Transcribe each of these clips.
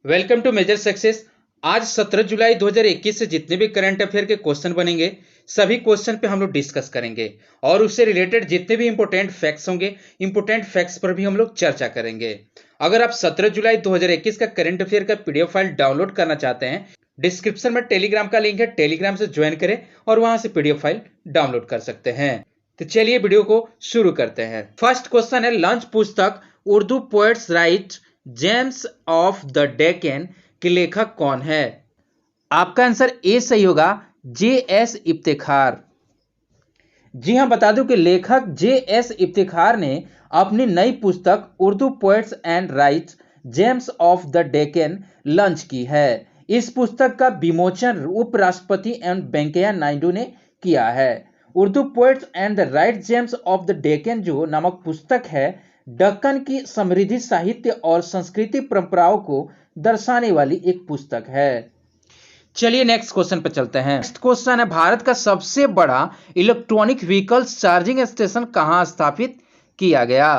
Welcome to major success. आज 17 जुलाई 2021 से जितने भी करंट अफेयर के क्वेश्चन बनेंगे सभी क्वेश्चन पे हम लोग डिस्कस करेंगे और उससे रिलेटेड जितने भी इंपॉर्टेंट फैक्ट्स होंगे इंपॉर्टेंट फैक्ट्स पर भी हम लोग चर्चा करेंगे। अगर आप 17 जुलाई 2021 का करंट अफेयर का पीडीएफ फाइल डाउनलोड करना चाहते हैं, डिस्क्रिप्शन में टेलीग्राम का लिंक है, टेलीग्राम से ज्वाइन करें और वहां से पीडीएफ फाइल डाउनलोड कर सकते हैं। तो चलिए वीडियो को शुरू करते हैं। फर्स्ट क्वेश्चन है, लंच पुस्तक Urdu poets right James of the Deccan के लेखक कौन है? आपका आंसर ए सही होगा, जे.एस. इफ्तिखार। जी हां, बता दूं कि लेखक जे.एस. इफ्तिखार ने अपनी नई पुस्तक Urdu poets and rights James of the Deccan launch की है। इस पुस्तक का विमोचन उपराष्ट्रपति एम वेंकैया नायडू ने किया है। Urdu poets and the right James of the Deccan जो नामक पुस्तक है, दक्कन की समृद्ध साहित्य और संस्कृति परंपराओं को दर्शाने वाली एक पुस्तक है। चलिए नेक्स्ट क्वेश्चन पर चलते हैं। नेक्स्ट क्वेश्चन है, भारत का सबसे बड़ा इलेक्ट्रॉनिक व्हीकल चार्जिंग स्टेशन कहां स्थापित किया गया?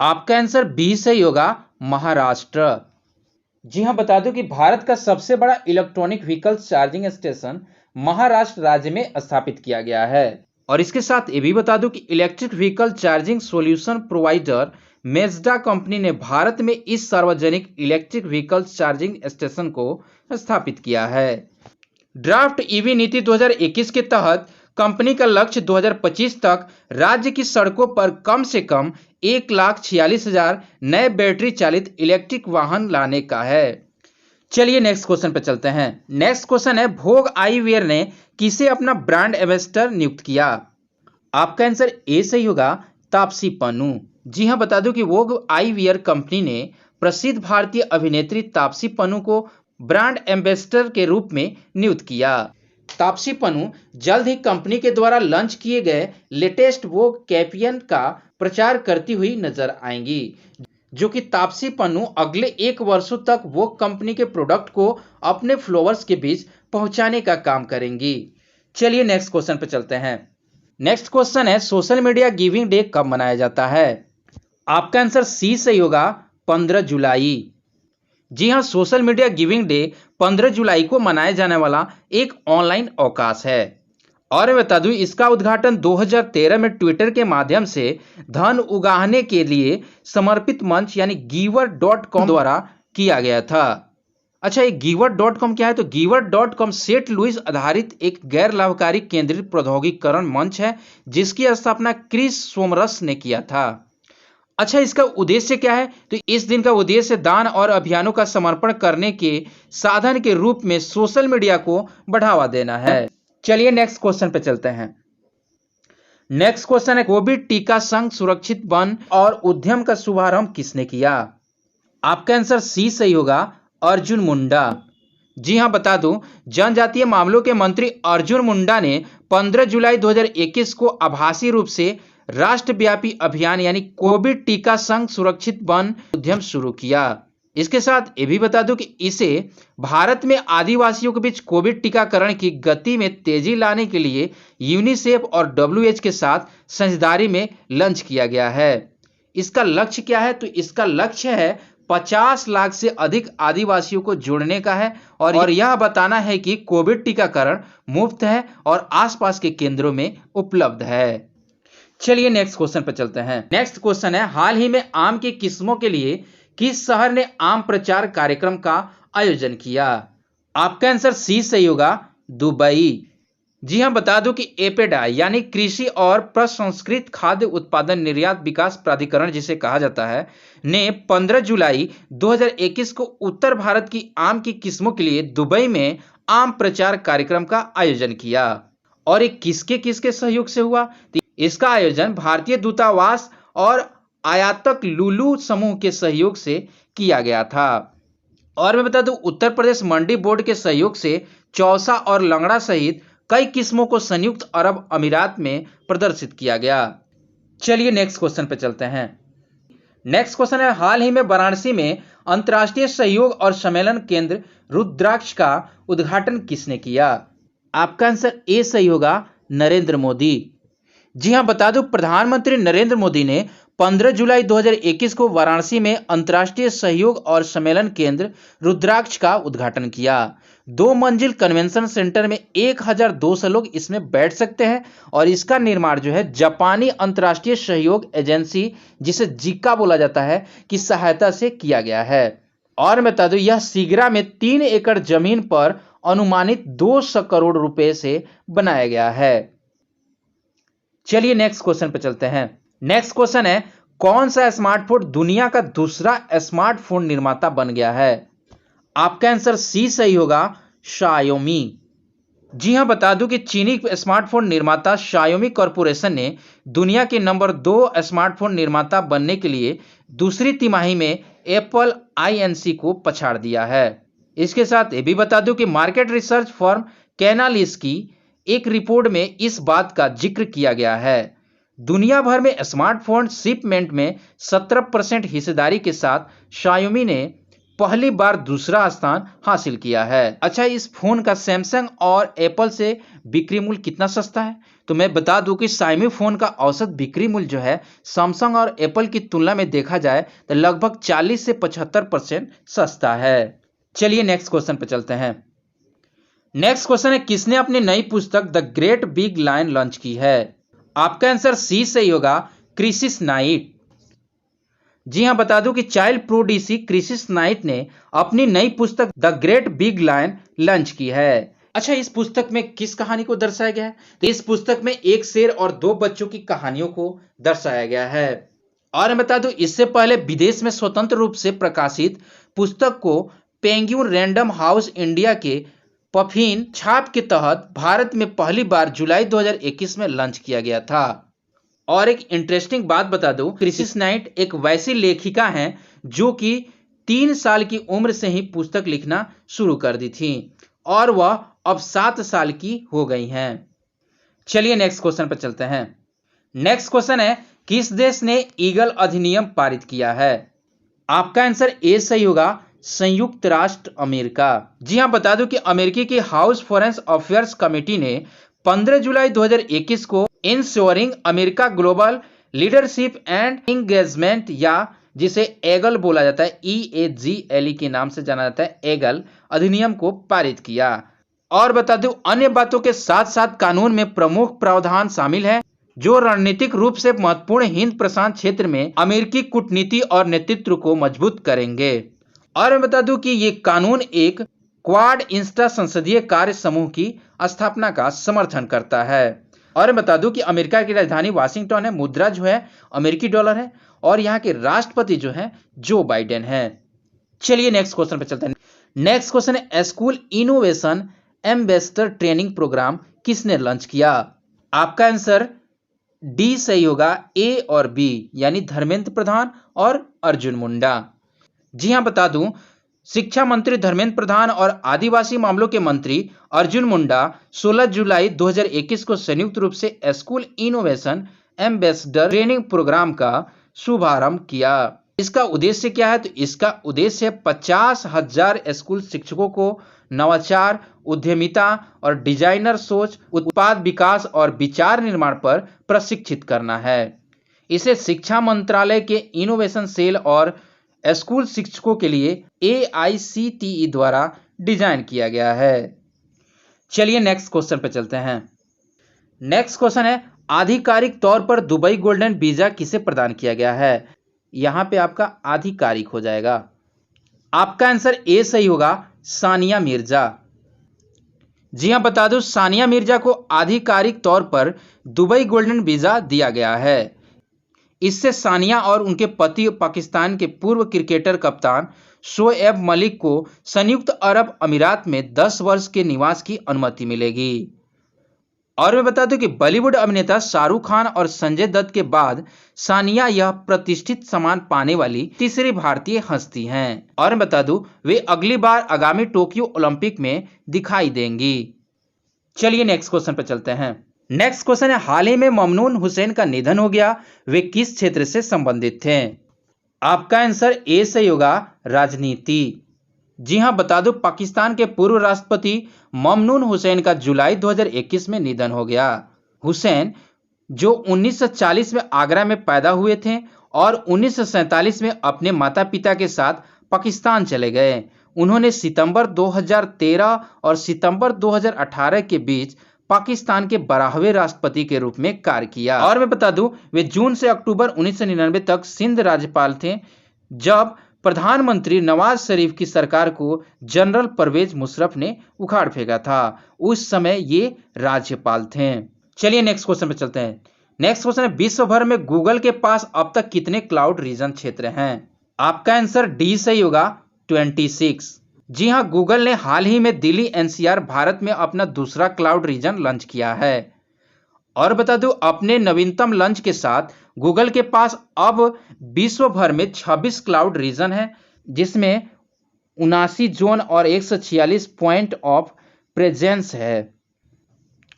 आपका आंसर बी सही होगा, महाराष्ट्र। जी हां, बता दूं कि भारत का सबसे बड़ा electronic vehicle charging station Maharashtra राज्य में स्थापित किया गया है। और इसके साथ ये भी बता दूं कि electric vehicle charging solution provider मेजडा कंपनी ने भारत में इस सार्वजनिक इलेक्ट्रिक व्हीकल चार्जिंग स्टेशन को स्थापित किया है। ड्राफ्ट ईवी नीति 2021 के तहत कंपनी का लक्ष्य 2025 तक राज्य की सड़कों पर कम से कम 1,46,000 नए बैटरी चालित इलेक्ट्रिक वाहन लाने का है। चलिए नेक्स्ट क्वेश्चन पर चलते हैं। नेक्स्ट क्वेश्चन है, भोग आईवेयर ने किसे अपना ब्रांड एम्बेसडर नियुक्त किया? आपका आंसर ए सही होगा, तापसी पन्नू। जी हां, बता दूं कि भोग आईवेयर कंपनी ने प्रसिद्ध भारतीय अभिनेत्री तापसी पन्नू को ब्रांड एम्बेसडर के रूप में नियुक्त किया। तापसी पन्नू जल्द ही कंपनी के द्वारा लॉन्च किए गए लेटेस्ट वोग कैंपेन का प्रचार करती हुई नजर आएंगी, जो कि तापसी पन्नू अगले 1 वर्षों तक वो कंपनी के प्रोडक्ट को अपने फॉलोअर्स के बीच पहुंचाने का काम करेंगी। चलिए नेक्स्ट क्वेश्चन पे चलते हैं। नेक्स्ट क्वेश्चन है, सोशल मीडिया गिविंग डे कब मनाया जाता है? आपका आंसर सी सही होगा, 15 जुलाई। जी हां, सोशल मीडिया गिविंग डे 15 जुलाई को मनाया जाने वाला एक ऑनलाइन अवकाश है। और मैं बता दूं, इसका उद्घाटन 2013 में ट्विटर के माध्यम से धन उगाहने के लिए समर्पित मंच यानी giver.com द्वारा किया गया था। अच्छा, ये giver.com क्या है? तो giver.com सेंट लुइस आधारित एक गैर लाभकारी केंद्रित प्रौद्योगिकीकरण मंच है जिसकी स्थापना क्रिस सोमरस ने किया था। अच्छा, इसका उद्देश्य क्या है? तो इस दिन का उद्देश्य दान और अभियानों का समर्पण करने के साधन के रूप में सोशल मीडिया को बढ़ावा देना है। चलिए नेक्स्ट क्वेश्चन पे चलते हैं। नेक्स्ट क्वेश्चन है, कोविड टीका संघ सुरक्षित वन और उद्यम का शुभारंभ किसने किया? आपका आंसर सी सही होगा, अर्जुन मुंडा। जी हां, बता दूं, जनजातीय मामलों के मंत्री अर्जुन मुंडा ने 15 जुलाई 2021 को आभासी रूप से राष्ट्रव्यापी अभियान यानी कोविड टीका संघ सुरक्षित वन उद्यम शुरू किया। इसके साथ ये भी बता दूं कि इसे भारत में आदिवासियों के बीच कोविड टीकाकरण की गति में तेजी लाने के लिए यूनिसेफ और WHO के साथ साझेदारी में लॉन्च किया गया है। इसका लक्ष्य क्या है? तो इसका लक्ष्य है 50 लाख से अधिक आदिवासियों को जोड़ने का है और यह बताना है कि कोविड टीकाकरण मुफ्त है और आसपास के केंद्रों में उपलब्ध है। चलिए नेक्स्ट क्वेश्चन पर चलते हैं। नेक्स्ट क्वेश्चन है, हाल ही में आम की किस्मों के लिए किस शहर ने आम प्रचार कार्यक्रम का आयोजन किया? आपका आंसर सी सही होगा, दुबई। जी हां, बता दूं कि एपेडा यानी कृषि और प्रसंस्कृत खाद्य उत्पादन निर्यात विकास प्राधिकरण जिसे कहा जाता है ने 15 जुलाई 2021 को उत्तर भारत की आम की किस्मों के लिए दुबई में आम प्रचार कार्यक्रम का आयोजन किया। और ये किसके किसके सहयोग से हुआ? इसका आयोजन भारतीय दूतावास और आयातक लुलू समूह के सहयोग से किया गया था। और मैं बता दूं, उत्तर प्रदेश मंडी बोर्ड के सहयोग से चौसा और लंगड़ा सहित कई किस्मों को संयुक्त अरब अमीरात में प्रदर्शित किया गया। चलिए नेक्स्ट क्वेश्चन पे चलते हैं। नेक्स्ट क्वेश्चन है, हाल ही में वाराणसी में अंतर्राष्ट्रीय सहयोग और सम्मेलन केंद्र रुद्राक्ष का उद्घाटन किसने किया? आपका आंसर ए सही होगा, नरेंद्र मोदी। जी हां, बता दूं, प्रधानमंत्री नरेंद्र मोदी ने 15 जुलाई 2021 को वाराणसी में अंतर्राष्ट्रीय सहयोग और सम्मेलन केंद्र रुद्राक्ष का उद्घाटन किया। 2 मंजिल कन्वेंशन सेंटर में 1200 लोग इसमें बैठ सकते हैं और इसका निर्माण जो है जापानी अंतर्राष्ट्रीय सहयोग एजेंसी, जिसे जिका बोला जाता है, की सहायता से किया गया है। और बता दूं, यह सीगरा में 3 एकड़ जमीन पर अनुमानित 200 करोड़ रुपए से बनाया गया है। चलिए नेक्स्ट क्वेश्चन पे चलते हैं। नेक्स्ट क्वेश्चन है, कौन सा स्मार्टफोन दुनिया का दूसरा स्मार्टफोन निर्माता बन गया है? आपका आंसर सी सही होगा, शाओमी। जी हां, बता दूं कि चीनी स्मार्टफोन निर्माता शाओमी कॉरपोरेशन ने दुनिया के नंबर 2 स्मार्टफोन निर्माता बनने के लिए दूसरी तिमाही में एप्पल आईएनसी को पछाड़ दिया है। इसके साथ ये भी बता दूं कि मार्केट रिसर्च फर्म कैनालिस की एक रिपोर्ट में इस बात का जिक्र किया गया है। दुनिया भर में स्मार्टफोन शिपमेंट में 17% हिस्सेदारी के साथ शाओमी ने पहली बार दूसरा स्थान हासिल किया है। अच्छा, इस फोन का सैमसंग और एप्पल से बिक्री मूल्य कितना सस्ता है? तो मैं बता दूं कि शाओमी फोन का औसत बिक्री मूल्य जो है सैमसंग और एप्पल की तुलना में देखा जाए तो लगभग 40 से 75% सस्ता है। चलिए नेक्स्ट क्वेश्चन पे चलते हैं। नेक्स्ट क्वेश्चन है, किसने अपनी नई पुस्तक the great big lion launch की है? आपका आंसर सी सही होगा, क्रिसिस नाइट। जी हां, बता दूं कि चाइल्ड प्रोडिजी क्रिसिस नाइट ने अपनी नई पुस्तक the great big lion launch की है। अच्छा, इस पुस्तक में किस कहानी को दर्शाया गया है? तो इस पुस्तक में एक शेर और 2 बच्चों की कहानियों को दर्शाया गया है। और मैं बता दूं, इससे पहले विदेश में स्वतंत्र रूप से प्रकाशित पुस्तक को पेंगुइन रैंडम हाउस इंडिया के पफिन छाप के तहत भारत में पहली बार जुलाई 2021 में लॉन्च किया गया था। और एक इंटरेस्टिंग बात बता दूं, क्रिसिस नाइट एक वैसी लेखिका हैं जो कि 3 साल की उम्र से ही पुस्तक लिखना शुरू कर दी थी और वह अब 7 साल की हो गई हैं। चलिए नेक्स्ट क्वेश्चन पर चलते हैं। नेक्स्ट क्वेश्चन है, किस देश ने ईगल अधिनियम पारित किया है? आपका आंसर ए सही होगा, संयुक्त राष्ट्र अमेरिका। जी हां, बता दूं कि अमेरिकी की हाउस फॉरेन अफेयर्स कमेटी ने 15 जुलाई 2021 को ensuring America global leadership and engagement, या जिसे एगल बोला जाता है, EAGLE के नाम से जाना जाता है, एगल अधिनियम को पारित किया। और बता दूं, अन्य बातों के साथ साथ कानून में प्रमुख प्रावधान शामिल है जो रणनीतिक रूप से महत्वपूर्ण हिंद प्रशांत क्षेत्र में अमेरिकी कूटनीति और नेतृत्व को मजबूत करेंगे। और मैं बता दूं कि ये कानून एक क्वाड इंस्टा संसदीय कार्य समूह की स्थापना का समर्थन करता है। और मैं बता दूं कि अमेरिका की राजधानी वाशिंगटन है, मुद्रा जो है अमेरिकी डॉलर है और यहाँ के राष्ट्रपति जो है जो बाइडेन है। चलिए नेक्स्ट क्वेश्चन पे चलते हैं। नेक्स्ट क्वेश्चन है, school innovation ambassador training program किसने लॉन्च किया? आपका आंसर डी सही होगा, ए और बी, यानी धर्मेंद्र प्रधान और अर्जुन मुंडा। जी हां, बता दूं, शिक्षा मंत्री धर्मेंद्र प्रधान और आदिवासी मामलों के मंत्री अर्जुन मुंडा 16 जुलाई 2021 को संयुक्त रूप से school innovation ambassador training program का शुभारंभ किया। इसका उद्देश्य क्या है? तो इसका उद्देश्य 50,000 स्कूल शिक्षकों को नवाचार, उद्यमिता और डिजाइनर सोच, उत्पाद विकास और विचार निर्माण पर प्रशिक्षित करना है। इसे शिक्षा मंत्रालय के इनोवेशन सेल और स्कूल शिक्षकों के लिए AICTE द्वारा डिजाइन किया गया है। चलिए नेक्स्ट क्वेश्चन पे चलते हैं। नेक्स्ट क्वेश्चन है, आधिकारिक तौर पर दुबई गोल्डन वीजा किसे प्रदान किया गया है? यहां पे आपका आधिकारिक हो जाएगा। आपका आंसर ए सही होगा, सानिया मिर्जा। जी हां, बता दूं, सानिया मिर्जा को आधिकारिक तौर पर दुबई गोल्डन वीजा दिया गया है। इससे सानिया और उनके पति पाकिस्तान के पूर्व क्रिकेटर कप्तान शोएब मलिक को संयुक्त अरब अमीरात में 10 वर्ष के निवास की अनुमति मिलेगी। और मैं बता दूं कि बॉलीवुड अभिनेता शाहरुख खान और संजय दत्त के बाद सानिया यह प्रतिष्ठित सम्मान पाने वाली तीसरी भारतीय हस्ती हैं। और मैं बता दूं, वे अगली बार आगामी टोक्यो ओलंपिक में दिखाई देंगी। चलिए नेक्स्ट क्वेश्चन पर चलते हैं। नेक्स्ट क्वेश्चन है, हाल ही में ममनून हुसैन का निधन हो गया, वे किस क्षेत्र से संबंधित थे? आपका आंसर ए सही होगा, राजनीति। जी हां, बता दूं, पाकिस्तान के पूर्व राष्ट्रपति ममनून हुसैन का जुलाई 2021 में निधन हो गया। हुसैन जो 1940 में आगरा में पैदा हुए थे और 1947 में अपने माता पिता के साथ पाकिस्तान चले गए। उन्होंने सितंबर 2013 और सितंबर 2018 के बीच पाकिस्तान के 12वें राष्ट्रपति के रूप में कार्य किया। और मैं बता दूं, वे जून से अक्टूबर 1999 तक सिंध राज्यपाल थे, जब प्रधानमंत्री नवाज शरीफ की सरकार को जनरल परवेज मुशर्रफ ने उखाड़ फेंका था। उस समय ये राज्यपाल थे। चलिए नेक्स्ट क्वेश्चन पे चलते हैं। नेक्स्ट क्वेश्चन है, विश्व भर में गूगल के पास अब तक कितने क्लाउड रीजन क्षेत्र हैं? आपका आंसर डी सही होगा, 26। जी हाँ, गूगल ने हाल ही में दिल्ली एनसीआर भारत में अपना दूसरा क्लाउड रीजन लॉन्च किया है। और बता दूं, अपने नवीनतम लॉन्च के साथ गूगल के पास अब विश्व भर में 26 क्लाउड रीजन है, जिसमें 79 जोन और 146 पॉइंट ऑफ प्रेजेंस है।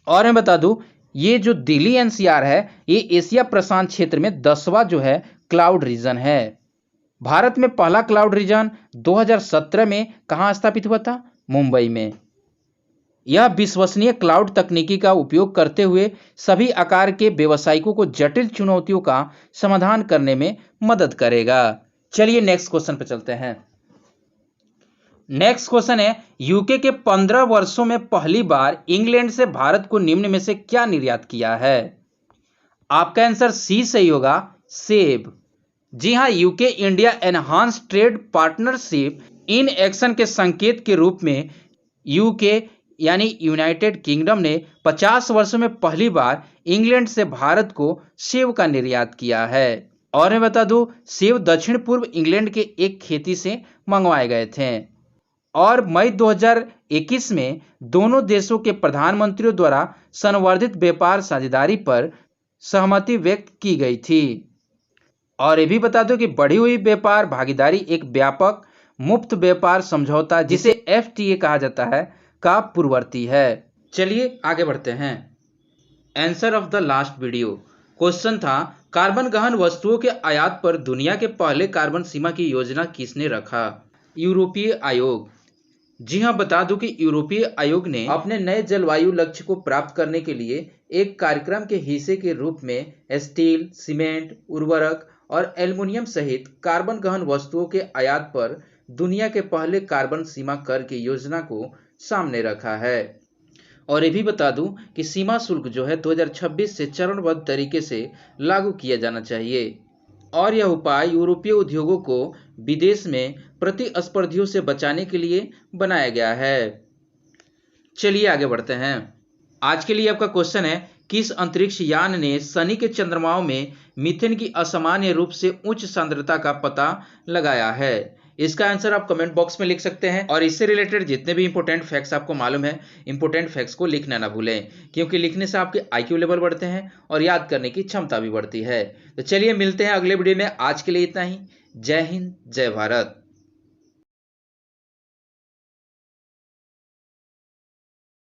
और मैं बता दूं, ये जो दिल्ली एनसीआर है, ये एशिया प्रशांत क्षेत्र में 10वां जो है क्लाउड रीजन है। भारत में पहला क्लाउड रीजन 2017 में कहां स्थापित हुआ था? मुंबई में। यह विश्वसनीय क्लाउड तकनीकी का उपयोग करते हुए सभी आकार के व्यवसायिकों को जटिल चुनौतियों का समाधान करने में मदद करेगा। चलिए नेक्स्ट क्वेश्चन पर चलते हैं। नेक्स्ट क्वेश्चन है, यूके के 15 वर्षों में पहली बार इंग्लैंड से भारत को निम्न में से क्या निर्यात किया है? आपका आंसर सी सही होगा, सेब। जी हां, UK India enhance trade partnership in action के संकेत के रूप में यूके यानी यूनाइटेड किंगडम ने 50 वर्षों में पहली बार इंग्लैंड से भारत को सेब का निर्यात किया है। और मैं बता दूं, सेब दक्षिण पूर्व इंग्लैंड के एक खेती से मंगवाए गए थे। और मई 2021 में दोनों देशों के प्रधानमंत्रियों द्वारा संवर्धित व्यापार साझेदारी पर सहमति व्यक्त की गई थी। और ये भी बता दो कि बढ़ी हुई व्यापार भागीदारी एक व्यापक मुफ्त व्यापार समझौता, जिसे FTA कहा जाता है, का पूर्ववर्ती है। चलिए आगे बढ़ते हैं। Answer of the last video question था, कार्बन गहन वस्तुओं के आयात पर दुनिया के पहले कार्बन सीमा की योजना किसने रखा? यूरोपीय आयोग। जी हां, बता दूं कि यूरोपीय आयोग ने अपने नए जलवायु लक्ष्य को प्राप्त करने के लिए एक कार्यक्रम के हिस्से के रूप में स्टील, सीमेंट, उर्वरक और एल्युमिनियम सहित कार्बन गहन वस्तुओं के आयात पर दुनिया के पहले कार्बन सीमा कर की योजना को सामने रखा है। और ये भी बता दूं कि सीमा शुल्क जो है 2026 से चरणबद्ध तरीके से लागू किया जाना चाहिए। और यह उपाय यूरोपीय उद्योगों को विदेश में प्रतिस्पर्धियों से बचाने के लिए बनाया गया है। चलिए आगे बढ़ते हैं। आज के लिए आपका क्वेश्चन है, किस अंतरिक्ष यान ने शनि के चंद्रमाओं में मीथेन की असामान्य रूप से उच्च सांद्रता का पता लगाया है? इसका आंसर आप कमेंट बॉक्स में लिख सकते हैं। और इससे रिलेटेड जितने भी इंपॉर्टेंट फैक्ट्स आपको मालूम है, इंपॉर्टेंट फैक्ट्स को लिखना ना भूलें, क्योंकि लिखने से आपके IQ लेवल बढ़ते हैं और याद करने की क्षमता भी बढ़ती है। तो चलिए मिलते हैं अगले वीडियो में। आज के लिए इतना ही। जय हिंद, जय भारत।